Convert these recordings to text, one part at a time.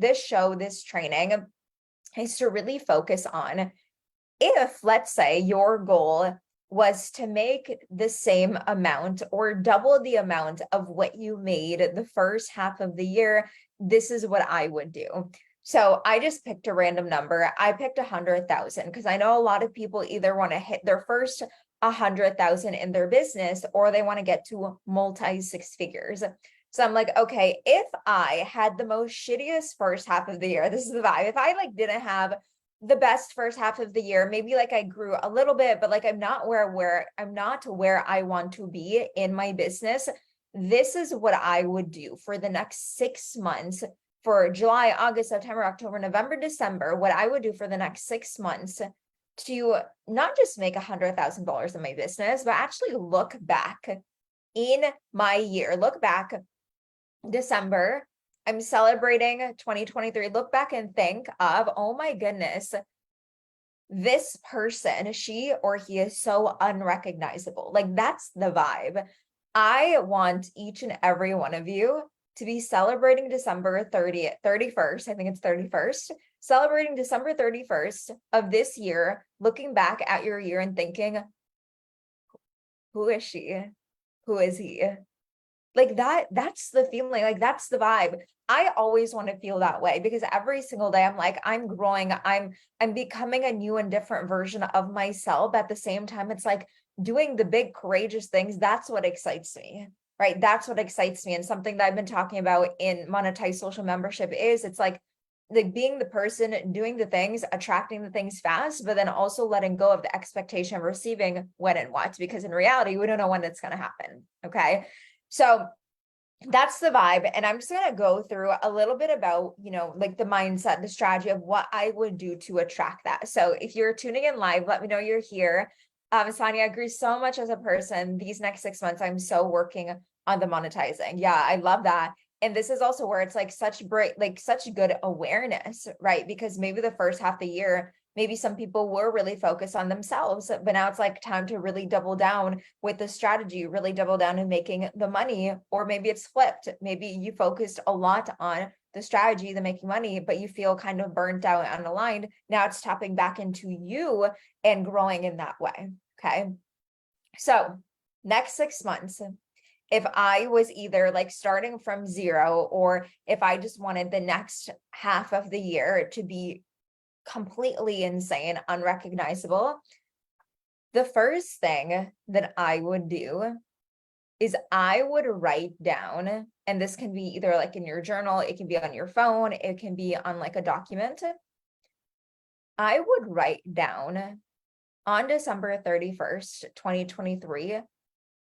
this show, this training is to really focus on, if let's say your goal was to make the same amount or double the amount of what you made the first half of the year, this is what I would do. So I just picked a random number. I picked 100,000 because I know a lot of people either want to hit their first 100,000 in their business or they want to get to multi six figures. So I'm like, okay, if I had the most shittiest first half of the year, this is the vibe. If I like didn't have the best first half of the year, maybe like I grew a little bit, but like I'm not where I want to be in my business, this is what I would do for the next 6 months, for July, August, September, October, November, December. What I would do for the next 6 months to not just make $100,000 in my business, but actually look back in my year, look back December, I'm celebrating 2023, look back and think of, oh my goodness, this person, she or he is so unrecognizable. Like that's the vibe. I want each and every one of you to be celebrating December 30th, 31st, I think it's 31st, celebrating December 31st of this year, looking back at your year and thinking, who is she? Who is he? Like that's the feeling, like that's the vibe. I always want to feel that way because every single day I'm like, I'm growing, I'm becoming a new and different version of myself. At the same time, it's like doing the big courageous things. That's what excites me, right? That's what excites me. And something that I've been talking about in Monetize Social Membership is it's like being the person doing the things, attracting the things fast, but then also letting go of the expectation of receiving when and what, because in reality, we don't know when it's going to happen. Okay. So that's the vibe. And I'm just going to go through a little bit about, like the mindset, the strategy of what I would do to attract that. So if you're tuning in live, let me know you're here. Sonia, I grew so much as a person. These next 6 months, I'm so working on the monetizing. Yeah, I love that. And this is also where it's like such good awareness, right? Because maybe the first half of the year, maybe some people were really focused on themselves, but now it's like time to really double down with the strategy, really double down in making the money. Or maybe it's flipped. Maybe you focused a lot on the strategy, the making money, but you feel kind of burnt out and unaligned. Now it's tapping back into you and growing in that way. Okay. So next 6 months, if I was either like starting from zero, or if I just wanted the next half of the year to be completely insane, unrecognizable, the first thing that I would do is I would write down, and this can be either like in your journal, it can be on your phone, it can be on like a document. I would write down on December 31st, 2023,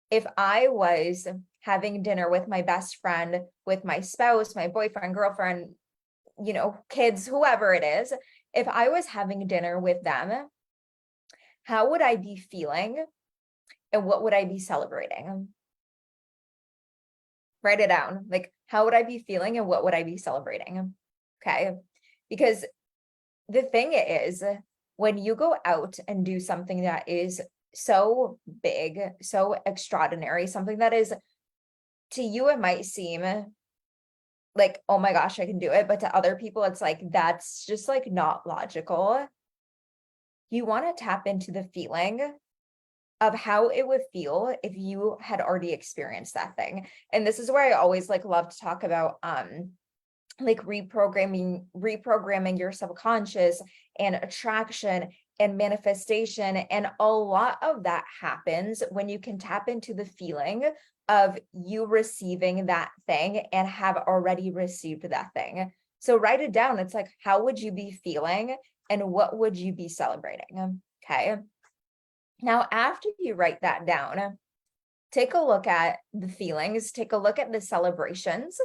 if I was having dinner with my best friend, with my spouse, my boyfriend, girlfriend, kids, whoever it is, if I was having dinner with them, how would I be feeling and what would I be celebrating? Write it down. Like, how would I be feeling and what would I be celebrating? Okay. Because the thing is, when you go out and do something that is so big, so extraordinary, something that is, to you, it might seem like, oh my gosh, I can do it. But to other people, it's like, that's just like not logical. You want to tap into the feeling of how it would feel if you had already experienced that thing. And this is where I always like love to talk about, like reprogramming your subconscious and attraction and manifestation. And a lot of that happens when you can tap into the feeling of you receiving that thing and have already received that thing. So write it down. It's like, how would you be feeling and what would you be celebrating? Okay. Now, after you write that down, take a look at the feelings, take a look at the celebrations.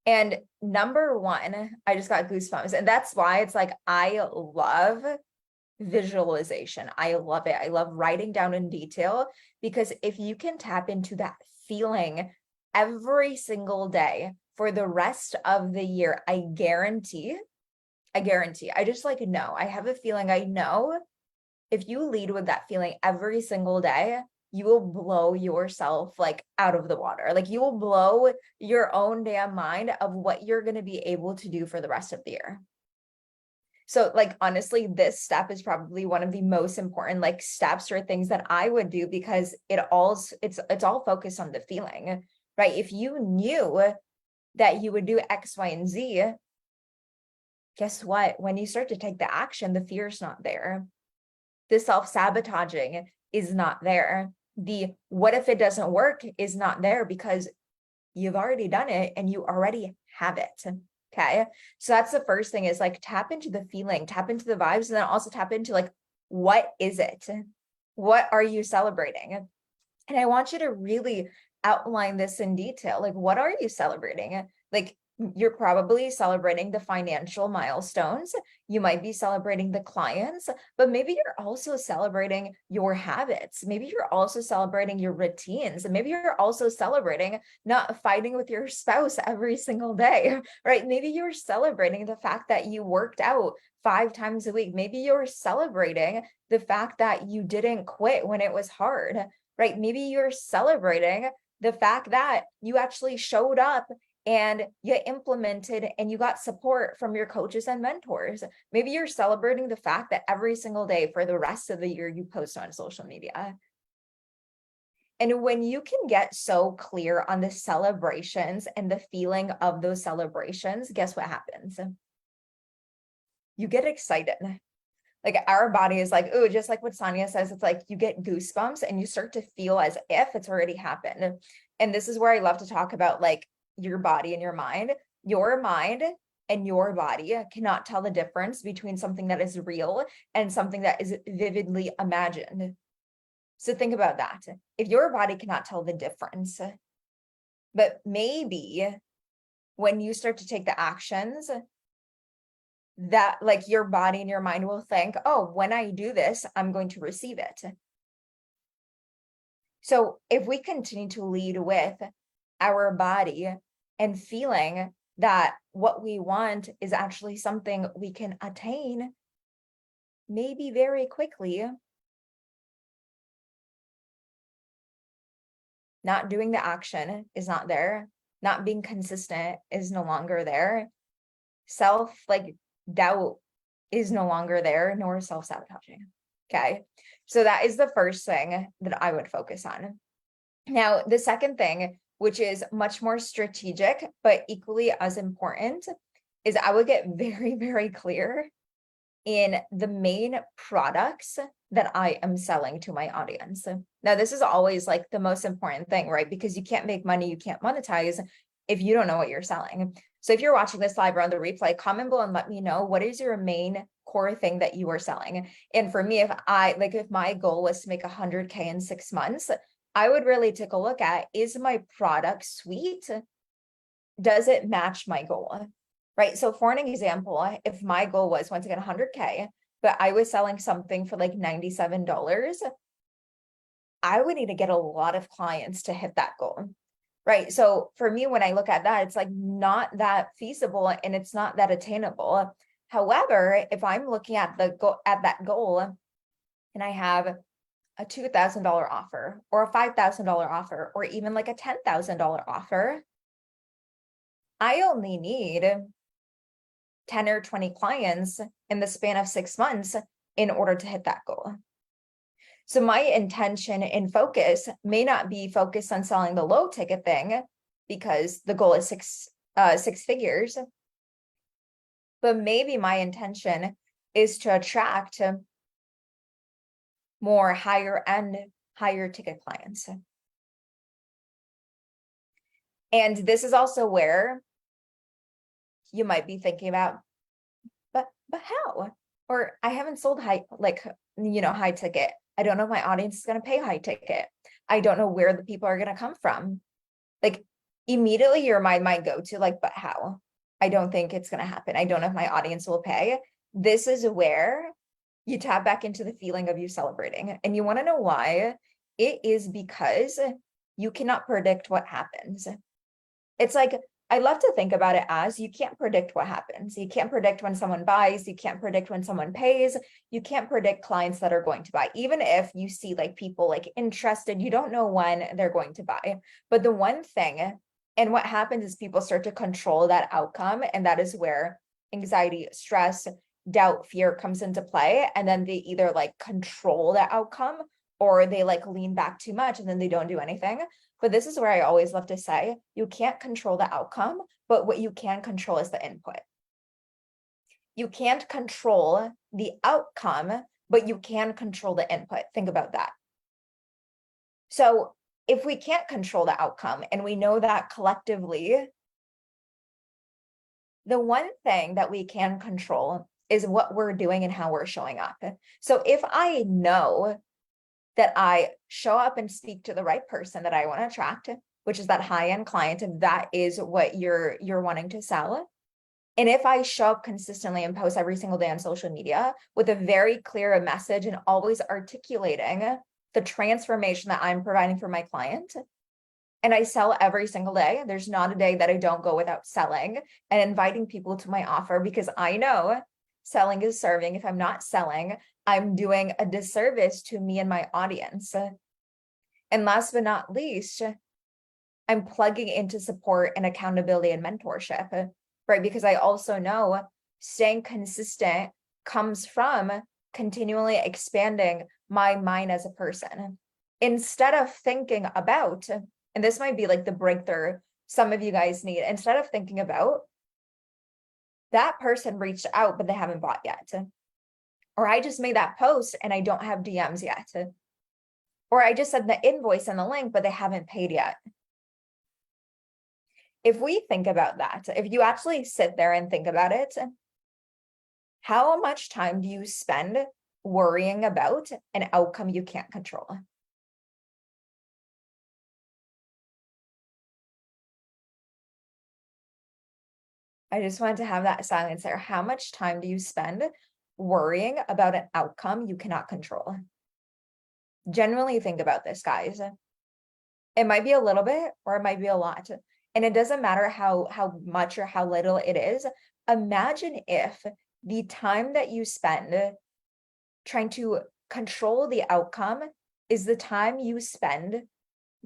And number one, I just got goosebumps. And that's why it's like, I love visualization. I love it. I love writing down in detail, because if you can tap into that feeling every single day for the rest of the year, I guarantee, I just like know, I have a feeling, I know if you lead with that feeling every single day, you will blow yourself like out of the water. Like you will blow your own damn mind of what you're going to be able to do for the rest of the year. So like, honestly, this step is probably one of the most important like steps or things that I would do, because it's all focused on the feeling, right? If you knew that you would do X, Y, and Z, guess what? When you start to take the action, the fear is not there. The self-sabotaging is not there. The what if it doesn't work is not there, because you've already done it and you already have it. Okay. So that's the first thing, is like tap into the feeling, tap into the vibes, and then also tap into like, what is it? What are you celebrating? And I want you to really outline this in detail. Like, what are you celebrating? Like, you're probably celebrating the financial milestones. You might be celebrating the clients, but maybe you're also celebrating your habits. Maybe you're also celebrating your routines. And maybe you're also celebrating not fighting with your spouse every single day, right? Maybe you're celebrating the fact that you worked out 5 times a week. Maybe you're celebrating the fact that you didn't quit when it was hard, right? Maybe you're celebrating the fact that you actually showed up and you implemented and you got support from your coaches and mentors. Maybe you're celebrating the fact that every single day for the rest of the year you post on social media. And when you can get so clear on the celebrations and the feeling of those celebrations, guess what happens? You get excited. Like our body is like, oh, just like what Sonia says, it's like you get goosebumps and you start to feel as if it's already happened. And this is where I love to talk about like your body and your mind. Your mind and your body cannot tell the difference between something that is real and something that is vividly imagined. So think about that. If your body cannot tell the difference, but maybe when you start to take the actions, that like your body and your mind will think, oh, when I do this, I'm going to receive it. So if we continue to lead with our body and feeling that what we want is actually something we can attain, maybe very quickly, not doing the action is not there, not being consistent is no longer there, self like doubt is no longer there, nor self-sabotaging. Okay. So that is the first thing that I would focus on. Now, the second thing, which is much more strategic, but equally as important, is I would get very, very clear in the main products that I am selling to my audience. Now, this is always like the most important thing, right? Because you can't make money, you can't monetize if you don't know what you're selling. So if you're watching this live or on the replay, comment below and let me know, what is your main core thing that you are selling? And for me, if my goal was to make 100K in 6 months, I would really take a look at, is my product suite, does it match my goal? Right? So for an example, if my goal was, once again, 100K, but I was selling something for like $97, I would need to get a lot of clients to hit that goal. Right. So for me, when I look at that, it's like not that feasible and it's not that attainable. However, if I'm looking at that goal and I have a $2,000 offer or a $5,000 offer or even like a $10,000 offer, I only need 10 or 20 clients in the span of 6 months in order to hit that goal. So my intention and focus may not be focused on selling the low ticket thing because the goal is six figures, but maybe my intention is to attract more higher end, higher ticket clients. And this is also where you might be thinking about, but how? Or I haven't sold high ticket. I don't know if my audience is going to pay high ticket. I don't know where the people are going to come from. Like immediately your mind might go to like, but how? I don't think it's going to happen. I don't know if my audience will pay. This is where you tap back into the feeling of you celebrating. And you want to know why? It is because you cannot predict what happens. It's like I love to think about it as you can't predict what happens. You can't predict when someone buys. You can't predict when someone pays. You can't predict clients that are going to buy. Even if you see like people like interested, you don't know when they're going to buy. But the one thing, and what happens is people start to control that outcome. And that is where anxiety, stress, doubt, fear comes into play. And then they either like control the outcome or they like lean back too much and then they don't do anything. But this is where I always love to say, you can't control the outcome, but what you can control is the input. You can't control the outcome, but you can control the input. Think about that. So if we can't control the outcome, and we know that collectively, the one thing that we can control is what we're doing and how we're showing up. So if I know that I show up and speak to the right person that I want to attract, which is that high-end client, if that is what you're wanting to sell. And if I show up consistently and post every single day on social media with a very clear message and always articulating the transformation that I'm providing for my client, and I sell every single day, there's not a day that I don't go without selling and inviting people to my offer, because I know selling is serving. If I'm not selling, I'm doing a disservice to me and my audience. And last but not least, I'm plugging into support and accountability and mentorship, right? Because I also know staying consistent comes from continually expanding my mind as a person. Instead of thinking about, and this might be like the breakthrough some of you guys need, instead of thinking about that person reached out, but they haven't bought yet. Or I just made that post and I don't have DMs yet. Or I just sent the invoice and the link, but they haven't paid yet. If we think about that, if you actually sit there and think about it, how much time do you spend worrying about an outcome you can't control? I just wanted to have that silence there. How much time do you spend worrying about an outcome you cannot control? Generally think about this, guys. It might be a little bit or it might be a lot. And it doesn't matter how much or how little it is. Imagine if the time that you spend trying to control the outcome is the time you spend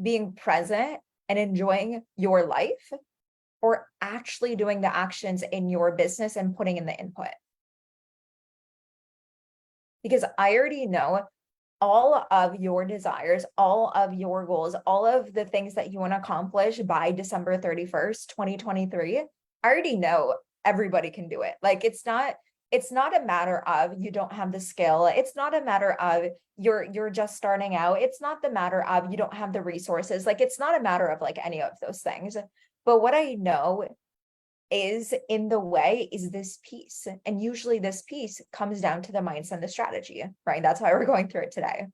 being present and enjoying your life, or actually doing the actions in your business and putting in the input. Because I already know all of your desires, all of your goals, all of the things that you want to accomplish by December 31st, 2023. I already know everybody can do it. Like it's not a matter of you don't have the skill. It's not a matter of you're just starting out. It's not the matter of you don't have the resources. Like it's not a matter of like any of those things. But what I know is in the way is this piece. And usually this piece comes down to the mindset and the strategy, right? That's why we're going through it today.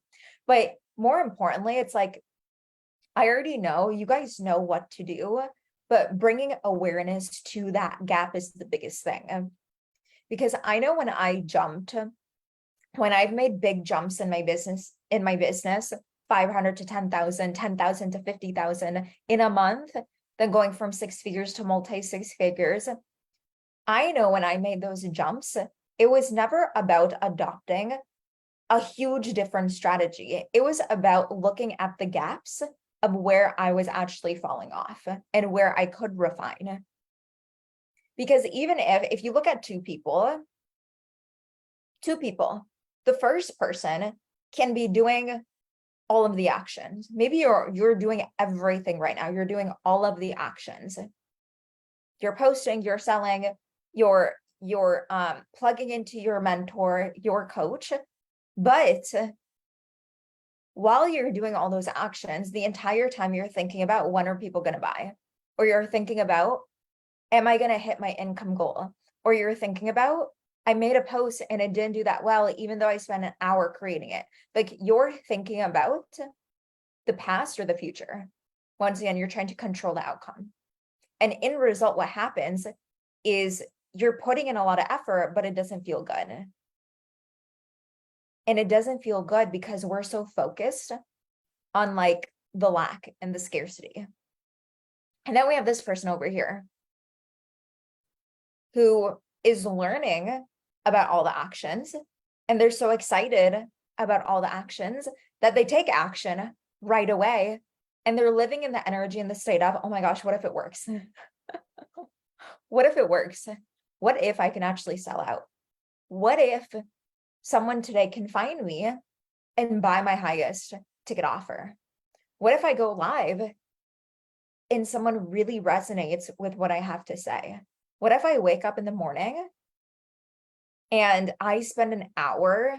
But more importantly, it's like, I already know, you guys know what to do, but bringing awareness to that gap is the biggest thing. Because I know when I've made big jumps in my business, 500 to 10,000, 10,000 to 50,000 in a month, then going from 6 figures to multi-6 figures. I know when I made those jumps, it was never about adopting a huge different strategy. It was about looking at the gaps of where I was actually falling off and where I could refine. Because even if you look at two people, the first person can be doing all of the actions. Maybe you're doing everything right now. You're doing all of the actions. You're posting, you're selling, you're plugging into your mentor, your coach. But while you're doing all those actions, the entire time you're thinking about when are people going to buy? Or you're thinking about, am I going to hit my income goal? Or you're thinking about, I made a post and it didn't do that well, even though I spent an hour creating it. Like you're thinking about the past or the future. Once again, you're trying to control the outcome. And in result, what happens is you're putting in a lot of effort, but it doesn't feel good. And it doesn't feel good because we're so focused on like the lack and the scarcity. And then we have this person over here. who is learning about all the actions, and they're so excited about all the actions that they take action right away, and they're living in the energy and the state of, oh my gosh, what if it works? What if it works? What if I can actually sell out? What if someone today can find me and buy my highest ticket offer? What if I go live and someone really resonates with what I have to say? What if I wake up in the morning and I spend an hour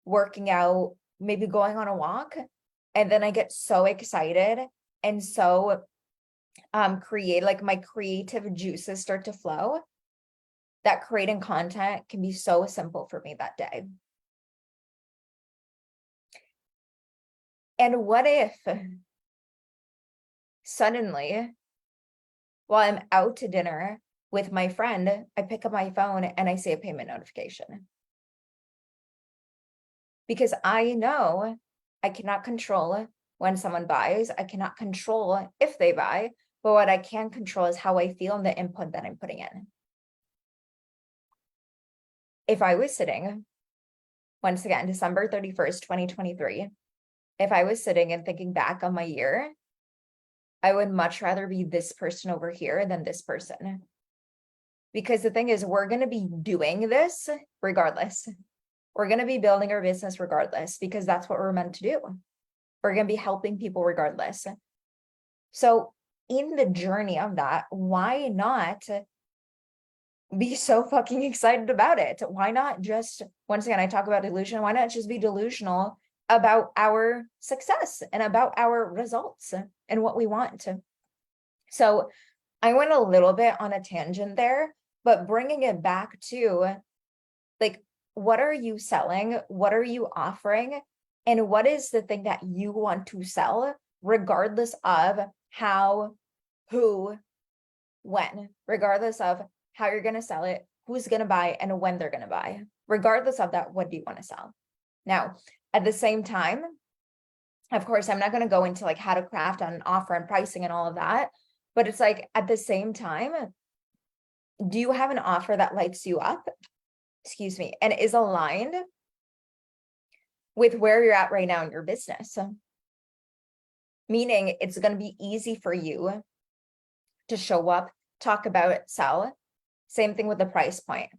working out, maybe going on a walk, and then I get so excited and so create, like my creative juices start to flow, that creating content can be so simple for me that day. And what if suddenly, while I'm out to dinner with my friend, I pick up my phone and I see a payment notification? Because I know I cannot control when someone buys. I cannot control if they buy, but what I can control is how I feel and the input that I'm putting in. If I was sitting, once again, December 31st, 2023, if I was sitting and thinking back on my year, I would much rather be this person over here than this person. Because the thing is, we're going to be doing this regardless. We're going to be building our business regardless, because that's what we're meant to do. We're going to be helping people regardless. So in the journey of that, why not be so fucking excited about it? Why not just, once again, I talk about delusion, why not just be delusional about our success and about our results and what we want? So I went a little bit on a tangent there, but bringing it back to, like, what are you selling? What are you offering? And what is the thing that you want to sell, regardless of how, who, when, regardless of how you're going to sell it, who's going to buy, and when they're going to buy. Regardless of that, what do you want to sell? Now, at the same time, of course, I'm not going to go into like how to craft an offer and pricing and all of that, but it's like, at the same time, do you have an offer that lights you up, excuse me, and is aligned with where you're at right now in your business? Meaning it's going to be easy for you to show up, talk about it, sell. Same thing with the price point.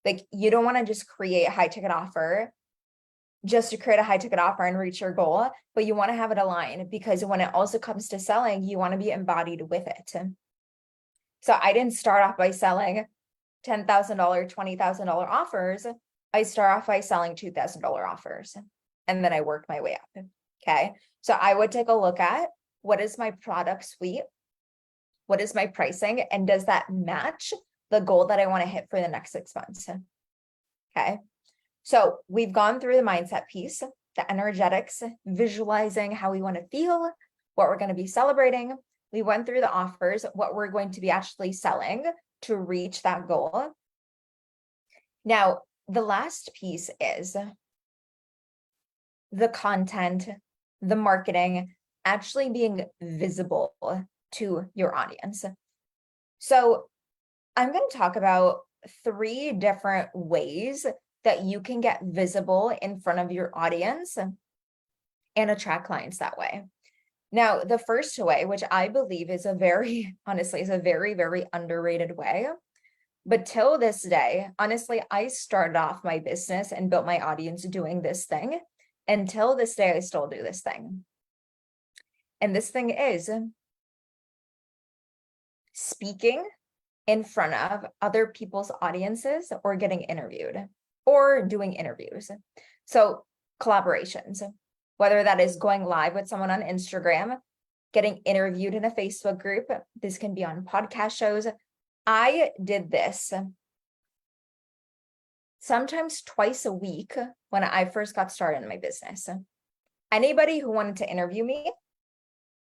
Like, you don't want to just create a high ticket offer just to create a high ticket offer and reach your goal, but you want to have it aligned, because when it also comes to selling, you want to be embodied with it. So I didn't start off by selling $10,000, $20,000 offers. I start off by selling $2,000 offers, and then I worked my way up. Okay. So I would take a look at, what is my product suite? What is my pricing? And does that match the goal that I want to hit for the next 6 months? Okay. So we've gone through the mindset piece, the energetics, visualizing how we want to feel, what we're going to be celebrating. We went through the offers, what we're going to be actually selling to reach that goal. Now, the last piece is the content, the marketing, actually being visible to your audience. So I'm going to talk about 3 different ways that you can get visible in front of your audience and attract clients that way. Now, the first way, which I believe is a very, honestly, is a very, very underrated way. But till this day, honestly, I started off my business and built my audience doing this thing. Until this day, I still do this thing. And this thing is speaking in front of other people's audiences, or getting interviewed, or doing interviews. So collaborations, whether that is going live with someone on Instagram, getting interviewed in a Facebook group, this can be on podcast shows. I did this sometimes twice a week when I first got started in my business. Anybody who wanted to interview me,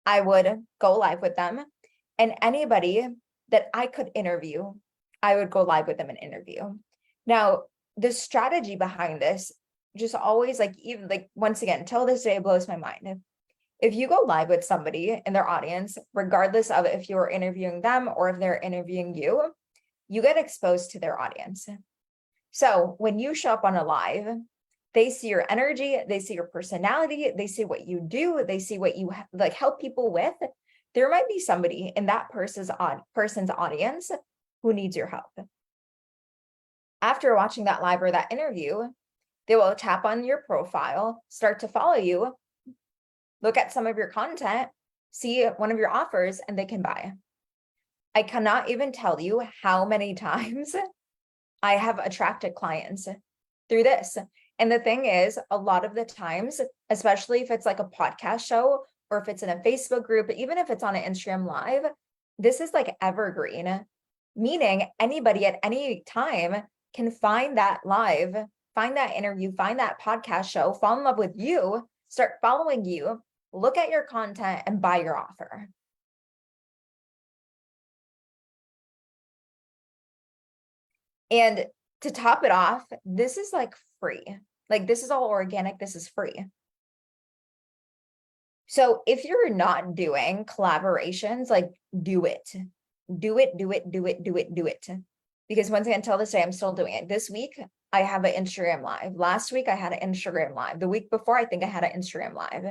I would go live with them. And anybody that I could interview, I would go live with them and interview. Now, the strategy behind this, just always, like, even like, once again, till this day, it blows my mind. If you go live with somebody in their audience, regardless of if you're interviewing them or if they're interviewing you, you get exposed to their audience. So when you show up on a live, they see your energy, they see your personality, they see what you do, they see what you like help people with. There might be somebody in that person's audience who needs your help. After watching that live or that interview, they will tap on your profile, start to follow you, look at some of your content, see one of your offers, and they can buy. I cannot even tell you how many times I have attracted clients through this. And the thing is, a lot of the times, especially if it's like a podcast show or if it's in a Facebook group, even if it's on an Instagram live, this is like evergreen, meaning anybody at any time can find that live, find that interview, find that podcast show, fall in love with you, start following you, look at your content, and buy your offer. And to top it off, this is like free. Like this is all organic. This is free. So if you're not doing collaborations, like do it. Do it, do it, do it, do it, do it. Because once again, until this day, I'm still doing it. This week, I have an Instagram live. Last week, I had an Instagram live. The week before, I think I had an Instagram live.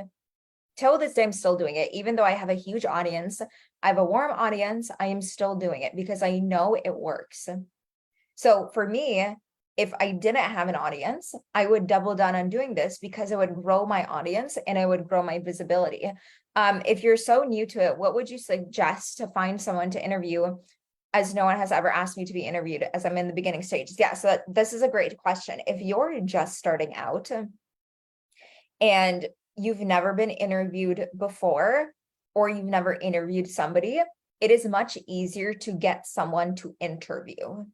Till this day, I'm still doing it. Even though I have a huge audience, I have a warm audience, I am still doing it because I know it works. So for me, if I didn't have an audience, I would double down on doing this because it would grow my audience and it would grow my visibility. If you're so new to it, what would you suggest to find someone to interview, as no one has ever asked me to be interviewed as I'm in the beginning stages? Yeah, so this is a great question. If you're just starting out and you've never been interviewed before, or you've never interviewed somebody, it is much easier to get someone to interview.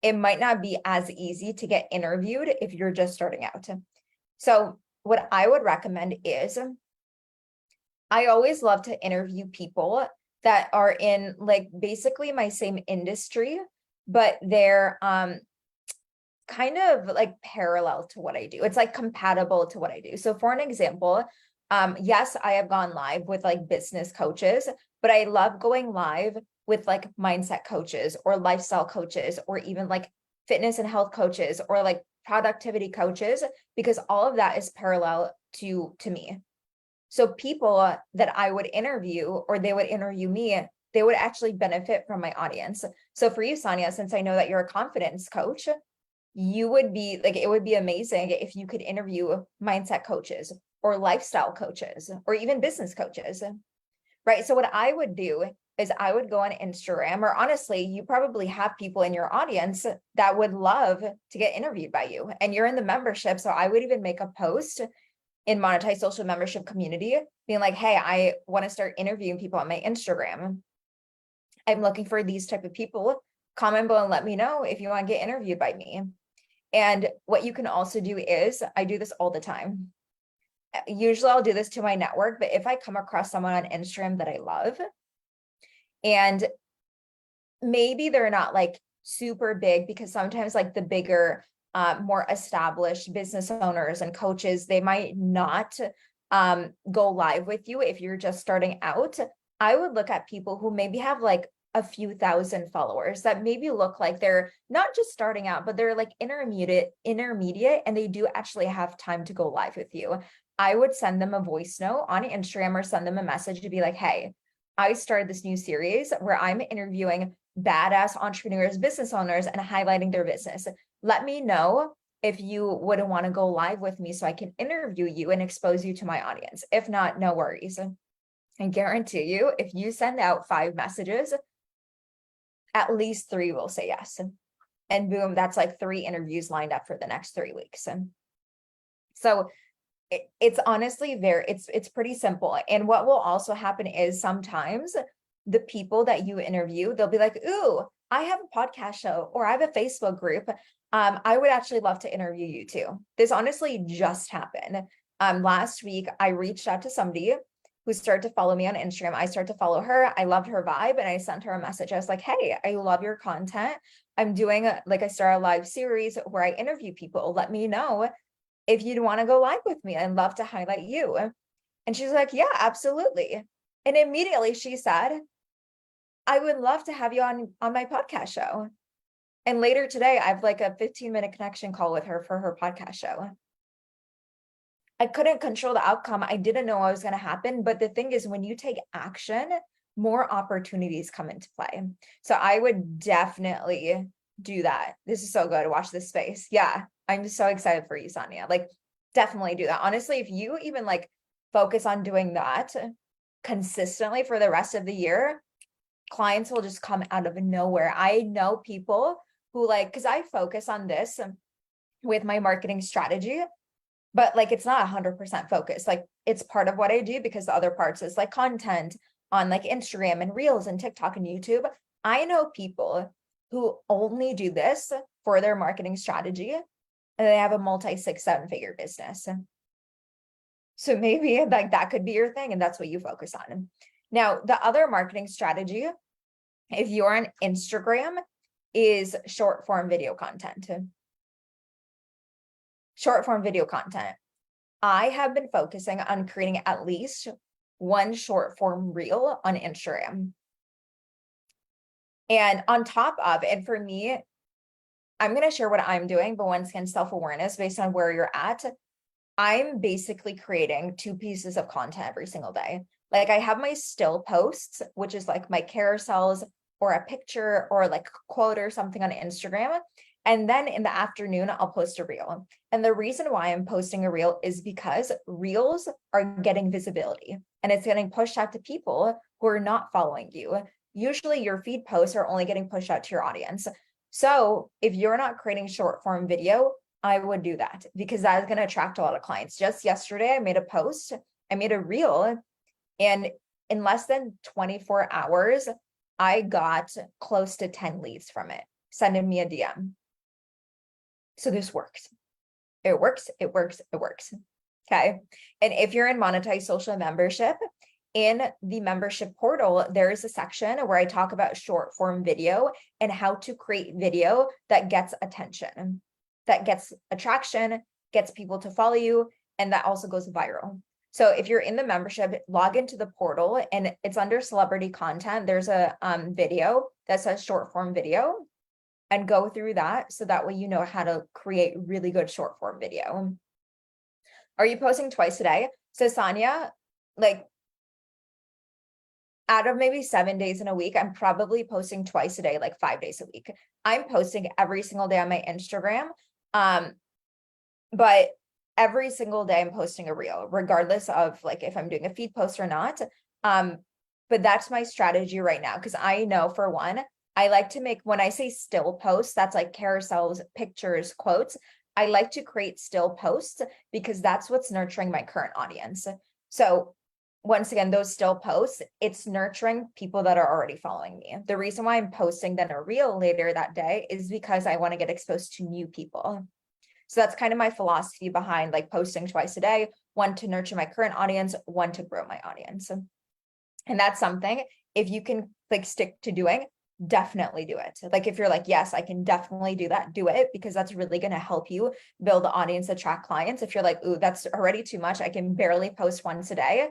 It might not be as easy to get interviewed if you're just starting out. So what I would recommend is, I always love to interview people that are in like basically my same industry, but they're kind of like parallel to what I do. It's like compatible to what I do. So for an example, yes, I have gone live with like business coaches, but I love going live with like mindset coaches or lifestyle coaches, or even like fitness and health coaches, or like productivity coaches, because all of that is parallel to me. So people that I would interview, or they would interview me, they would actually benefit from my audience. So for you, Sonia, since I know that you're a confidence coach, you would be like, it would be amazing if you could interview mindset coaches or lifestyle coaches or even business coaches, right? So what I would do is I would go on Instagram, or honestly, you probably have people in your audience that would love to get interviewed by you, and you're in the membership. So I would even make a post in Monetize Social Membership community being like, hey, I want to start interviewing people on my Instagram. I'm looking for these type of people. Comment below and let me know if you want to get interviewed by me. And what you can also do is, I do this all the time. Usually I'll do this to my network, but if I come across someone on Instagram that I love, and maybe they're not like super big, because sometimes like the bigger, more established business owners and coaches, they might not go live with you if you're just starting out. I would look at people who maybe have like a few thousand followers that maybe look like they're not just starting out, but they're like intermediate, and they do actually have time to go live with you. I would send them a voice note on Instagram or send them a message to be like, hey, I started this new series where I'm interviewing badass entrepreneurs, business owners, and highlighting their business. Let me know if you wouldn't want to go live with me so I can interview you and expose you to my audience. If not, no worries. I guarantee you, if you send out 5 messages, at least 3 will say yes. And boom, that's like 3 interviews lined up for the next 3 weeks. And so it's honestly it's pretty simple. And what will also happen is sometimes the people that you interview, they'll be like, ooh, I have a podcast show, or I have a Facebook group. I would actually love to interview you too. This honestly just happened. Last week, I reached out to somebody who started to follow me on Instagram. I started to follow her. I loved her vibe, and I sent her a message. I was like, hey, I love your content. I'm doing I started a live series where I interview people. Let me know if you'd want to go live with me. I'd love to highlight you. And she's like, yeah, absolutely. And immediately she said, I would love to have you on my podcast show. And later today, I have like a 15-minute connection call with her for her podcast show. I couldn't control the outcome. I didn't know what was going to happen. But the thing is, when you take action, more opportunities come into play. So I would definitely do that. This is so good. Watch this space. Yeah, I'm so excited for you, Sonia. Like, definitely do that. Honestly, if you even like focus on doing that consistently for the rest of the year, clients will just come out of nowhere. I know people who like, because I focus on this with my marketing strategy, but like it's not 100% focused. Like it's part of what I do because the other parts is like content on like Instagram and Reels and TikTok and YouTube. I know people who only do this for their marketing strategy and they have a multi 6-7 figure business. So maybe like that could be your thing and that's what you focus on. Now, the other marketing strategy, if you're on Instagram, is short form video content. Short form video content. I have been focusing on creating at least one short form reel on Instagram. And on top of, and for me, I'm going to share what I'm doing, but once again, self-awareness based on where you're at. I'm basically creating 2 pieces of content every single day. Like I have my still posts, which is like my carousels or a picture or like a quote or something on Instagram. And then in the afternoon, I'll post a reel. And the reason why I'm posting a reel is because reels are getting visibility and it's getting pushed out to people who are not following you. Usually your feed posts are only getting pushed out to your audience. So if you're not creating short form video, I would do that because that is going to attract a lot of clients. Just yesterday, I made a post, I made a reel, and in less than 24 hours, I got close to 10 leads from it, sending me a DM. So this works. It works, it works, it works. Okay. And if you're in Monetize Social membership, in the membership portal, there is a section where I talk about short form video and how to create video that gets attention, that gets attraction, gets people to follow you, and that also goes viral. So if you're in the membership, log into the portal and it's under celebrity content. There's a video that says short form video and go through that. So that way, you know how to create really good short form video. Are you posting twice a day? So Sonia, like out of maybe 7 days in a week, I'm probably posting twice a day, like 5 days a week. I'm posting every single day on my Instagram. But every single day I'm posting a reel, regardless of like if I'm doing a feed post or not. But that's my strategy right now. Cause I know for one, I like to make, when I say still posts, that's like carousels, pictures, quotes. I like to create still posts because that's what's nurturing my current audience. So once again, those still posts, it's nurturing people that are already following me. The reason why I'm posting then a reel later that day is because I want to get exposed to new people. So that's kind of my philosophy behind like posting twice a day, one to nurture my current audience, one to grow my audience. And that's something, if you can like stick to doing, definitely do it. Like if you're like, yes, I can definitely do that, do it, because that's really going to help you build the audience, attract clients. If you're like, ooh, that's already too much, I can barely post once a day.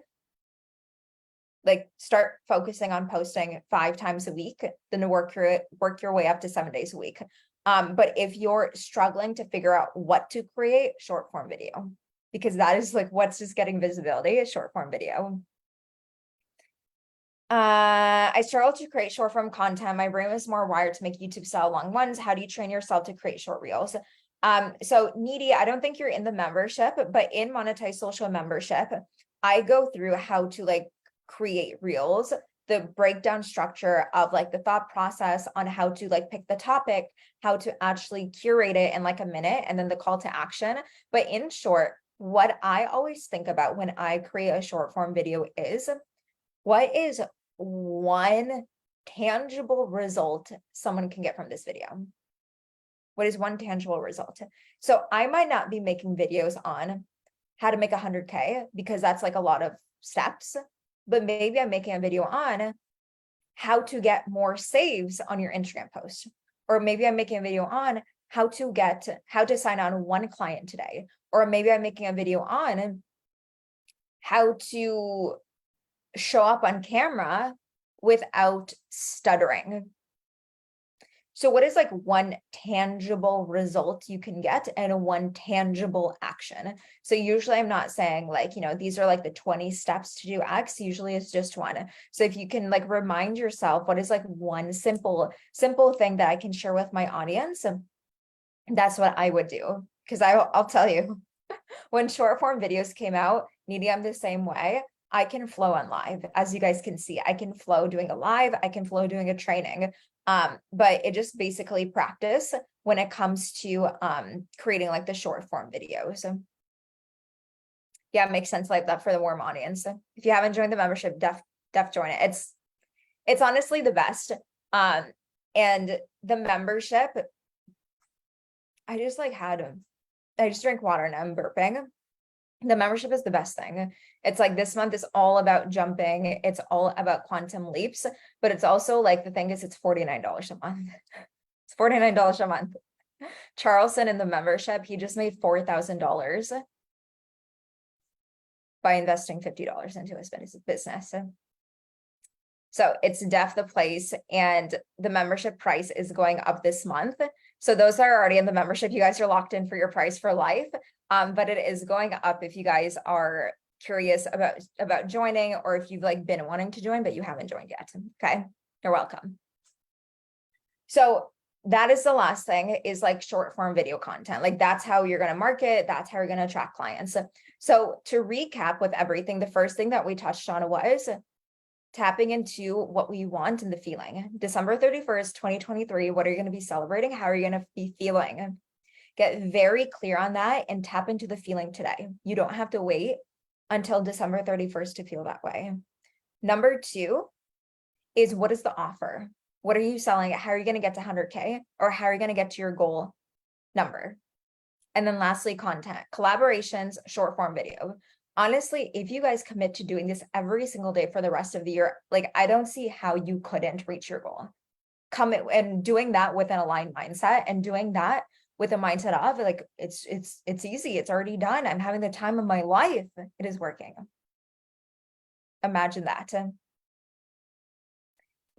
Like start focusing on posting 5 times a week, then work your way up to 7 days a week. But if you're struggling to figure out what to create, short form video, because that is like what's just getting visibility is short form video. I struggle to create short form content. My brain is more wired to make YouTube style long ones. How do you train yourself to create short reels? So Needy, I don't think you're in the membership, but in Monetize Social membership, I go through how to like create reels, the breakdown structure of like the thought process on how to like pick the topic, how to actually curate it in like a minute, and then the call to action. But in short, what I always think about when I create a short form video is, what is one tangible result someone can get from this video? What is one tangible result? So I might not be making videos on how to make 100K because that's like a lot of steps, but maybe I'm making a video on how to get more saves on your Instagram post. Or maybe I'm making a video on how to sign on one client today. Or maybe I'm making a video on how to show up on camera without stuttering. So what is like one tangible result you can get and one tangible action? So usually I'm not saying like, these are like the 20 steps to do X. Usually it's just one. So if you can like remind yourself, what is like one simple thing that I can share with my audience, that's what I would do. Because I'll tell you, when short form videos came out, Needy, I'm the same way. I can flow on live. As you guys can see, I can flow doing a live, I can flow doing a training. But it just basically practice when it comes to creating like the short form videos. So yeah, it makes sense like that for the warm audience. If you haven't joined the membership, def join it. It's honestly the best. And the membership, I just drink water and I'm burping. The membership is the best thing. It's like this month is all about jumping. It's all about quantum leaps, but it's also like the thing is it's $49 a month. It's $49 a month. Charleston in the membership, he just made $4,000 by investing $50 into his business. So it's def the place, and the membership price is going up this month. So those that are already in the membership, you guys are locked in for your price for life. But it is going up if you guys are curious about joining, or if you've like been wanting to join, but you haven't joined yet. Okay, you're welcome. So that is the last thing, is like short form video content. Like that's how you're going to market. That's how you're going to attract clients. So to recap with everything, the first thing that we touched on was tapping into what we want and the feeling. December 31st, 2023, what are you going to be celebrating? How are you going to be feeling? Get very clear on that and tap into the feeling today. You don't have to wait until December 31st to feel that way. Number two is, what is the offer? What are you selling? How are you going to get to 100K? Or how are you going to get to your goal number? And then lastly, content, collaborations, short form video. Honestly, if you guys commit to doing this every single day for the rest of the year, like I don't see how you couldn't reach your goal. And doing that with an aligned mindset, and doing that with a mindset of like, it's easy. It's already done. I'm having the time of my life. It is working. Imagine that.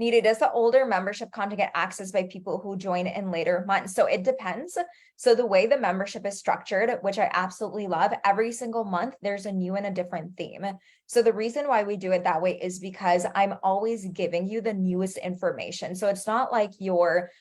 Needed, does the older membership content get accessed by people who join in later months? So it depends. So the way the membership is structured, which I absolutely love, every single month there's a new and a different theme. So the reason why we do it that way is because I'm always giving you the newest information. So it's not like you're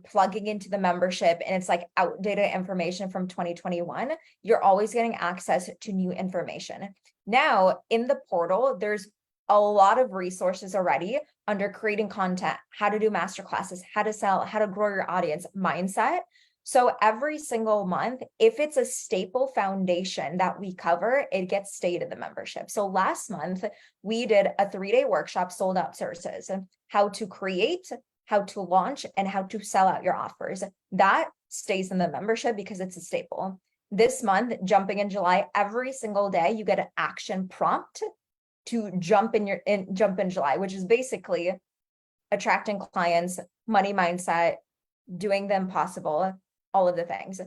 plugging into the membership and it's like outdated information from 2021. You're always getting access to new information. Now in the portal, there's a lot of resources already under creating content, how to do masterclasses, how to sell, how to grow your audience, mindset. So every single month, if it's a staple foundation that we cover, it gets stayed in the membership. So last month, we did a 3-day workshop, sold out services, how to create, how to launch, and how to sell out your offers. That stays in the membership because it's a staple. This month, jumping in July, every single day, you get an action prompt to jump in July, which is basically attracting clients, money mindset, doing the impossible, all of the things.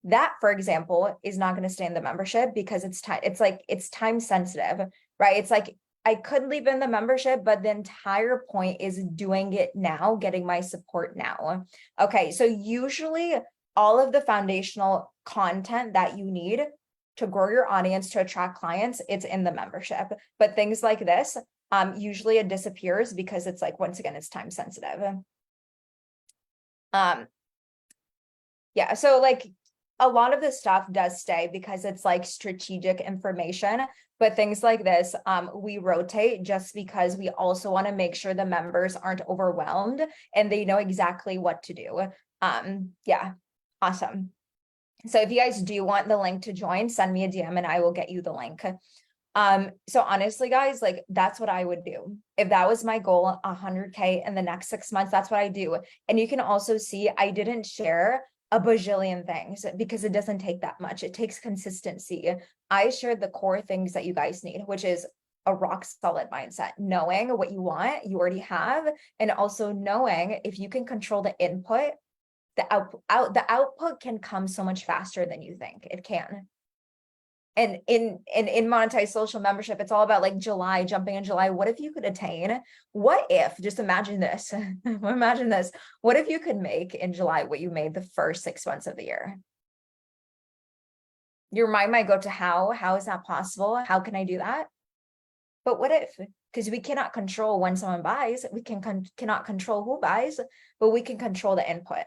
That, for example, is not going to stay in the membership because it's time sensitive, right? It's like I could leave in the membership, but the entire point is doing it now, getting my support now. Okay, so usually all of the foundational content that you need to grow your audience, to attract clients, it's in the membership. But things like this, usually it disappears because it's like, once again, it's time sensitive. Yeah, so like a lot of this stuff does stay because it's like strategic information, but things like this, we rotate just because we also want to make sure the members aren't overwhelmed and they know exactly what to do. Yeah, awesome. So if you guys do want the link to join, send me a DM and I will get you the link. So honestly, guys, like that's what I would do. If that was my goal, 100K in the next 6 months, that's what I do. And you can also see I didn't share a bajillion things because it doesn't take that much. It takes consistency. I shared the core things that you guys need, which is a rock solid mindset, knowing what you want, you already have, and also knowing if you can control the input, the output can come so much faster than you think it can. And in monetized social membership, it's all about like July, jumping in July. What if you could attain? What if, just imagine this, imagine this. What if you could make in July what you made the first 6 months of the year? Your mind might go to how is that possible? How can I do that? But what if? Because we cannot control when someone buys, we cannot control who buys, but we can control the input.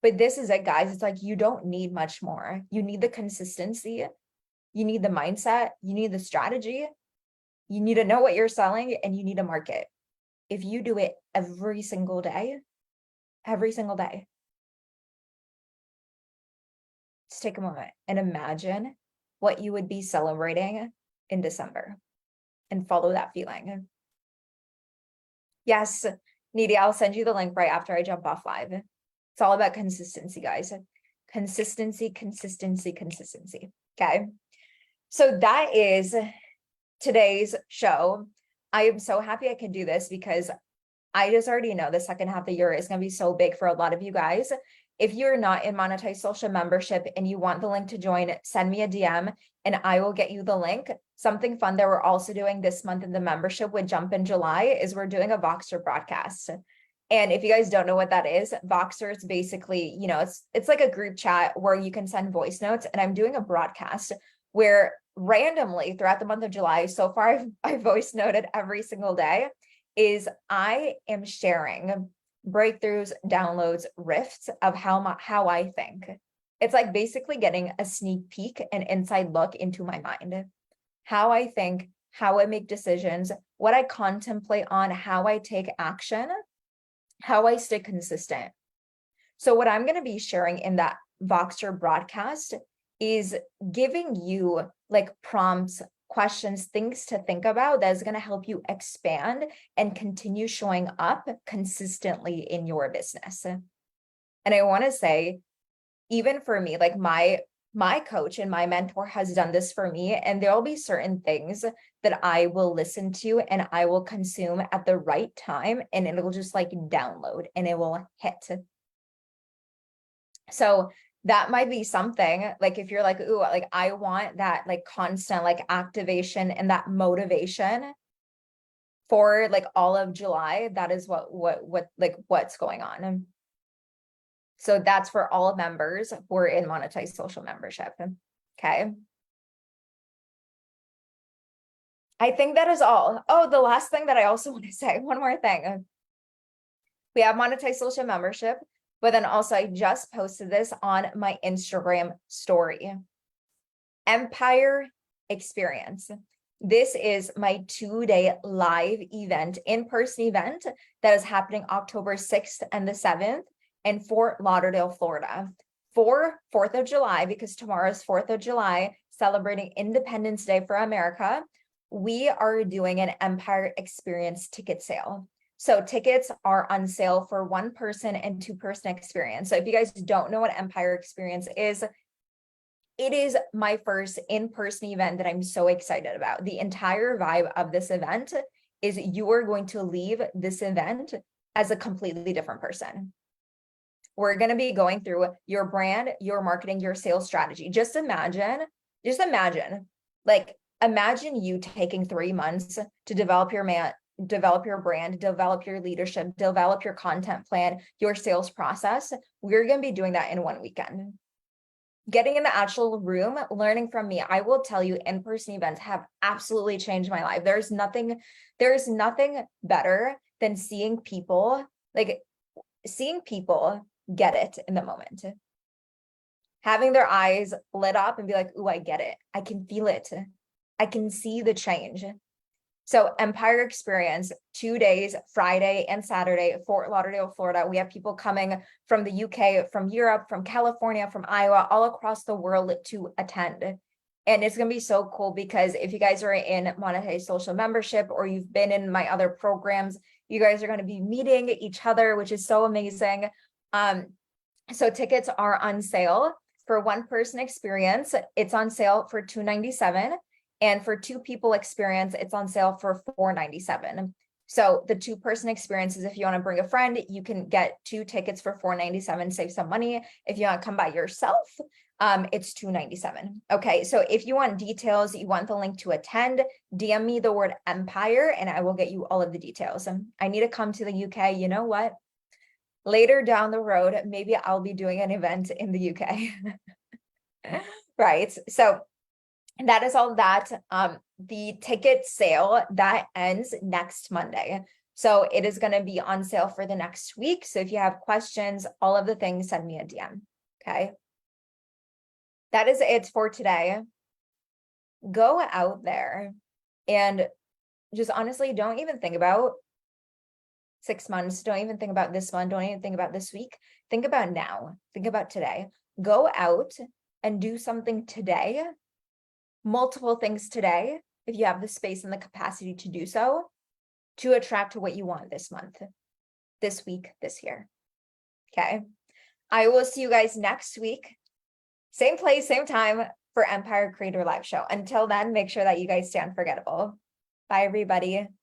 But this is it, guys. It's like you don't need much more. You need the consistency, you need the mindset, you need the strategy, you need to know what you're selling, and you need a market. If you do it every single day, just take a moment and imagine what you would be celebrating in December and follow that feeling. Yes, Needy, I'll send you the link right after I jump off live. It's all about consistency, guys. Consistency. Okay. So that is today's show. I am so happy I can do this because I just already know the second half of the year is going to be so big for a lot of you guys. If you're not in monetized social membership and you want the link to join, send me a DM and I will get you the link. Something fun that we're also doing this month in the membership with Jump in July is we're doing a Voxer broadcast. And if you guys don't know what that is, Voxer is basically, it's like a group chat where you can send voice notes, and I'm doing a broadcast where randomly throughout the month of July, so far I've voice noted every single day, is I am sharing breakthroughs, downloads, rifts of how I think. It's like basically getting a sneak peek, an inside look into my mind, how I think, how I make decisions, what I contemplate on, how I take action, how I stay consistent. So what I'm going to be sharing in that Voxer broadcast is giving you like prompts, questions, things to think about that is going to help you expand and continue showing up consistently in your business. And I want to say, even for me, like my coach and my mentor has done this for me, and there'll be certain things that I will listen to and I will consume at the right time, and it'll just like download and it will hit. So that might be something like if you're like, ooh, like I want that like constant like activation and that motivation for like all of July, that is what like what's going on. So that's for all members who are in monetized social membership. Okay. I think that is all. Oh, the last thing that I also want to say, one more thing. We have monetized social membership, but then also I just posted this on my Instagram story. Empire Experience. This is my 2-day live event, in-person event that is happening October 6th and the 7th in Fort Lauderdale, Florida. For 4th of July, because tomorrow is 4th of July, celebrating Independence Day for America, we are doing an Empire Experience ticket sale. So tickets are on sale for 1-person and 2-person experience. So if you guys don't know what Empire Experience is, it is my first in-person event that I'm so excited about. The entire vibe of this event is you are going to leave this event as a completely different person. We're going to be going through your brand, your marketing, your sales strategy. Just imagine, like imagine you taking 3 months to develop your brand, develop your leadership, develop your content plan, your sales process. We're going to be doing that in 1 weekend. Getting in the actual room, learning from me. I will tell you, in-person events have absolutely changed my life. There's nothing better than seeing people get it in the moment. Having their eyes lit up and be like, ooh, I get it. I can feel it. I can see the change. So Empire Experience, 2 days, Friday and Saturday, Fort Lauderdale, Florida. We have people coming from the UK, from Europe, from California, from Iowa, all across the world to attend. And it's going to be so cool because if you guys are in monetized social membership or you've been in my other programs, you guys are going to be meeting each other, which is so amazing. So tickets are on sale for 1-person experience. It's on sale for $297. And for 2 people experience, it's on sale for $497. So the 2-person experiences, if you want to bring a friend, you can get 2 tickets for $497, save some money. If you want to come by yourself, it's $297. Okay, so if you want details, you want the link to attend, DM me the word Empire and I will get you all of the details. I need to come to the UK. You know what? Later down the road, maybe I'll be doing an event in the UK. Right. So that is all that. The ticket sale that ends next Monday. So it is going to be on sale for the next week. So if you have questions, all of the things, send me a DM. Okay. That is it for today. Go out there and just honestly, don't even think about 6 months. Don't even think about this month. Don't even think about this week. Think about now. Think about today. Go out and do something today, multiple things today, if you have the space and the capacity to do so, to attract what you want this month, this week, this year. Okay. I will see you guys next week. Same place, same time for Empire Creator Live Show. Until then, make sure that you guys stay unforgettable. Bye, everybody.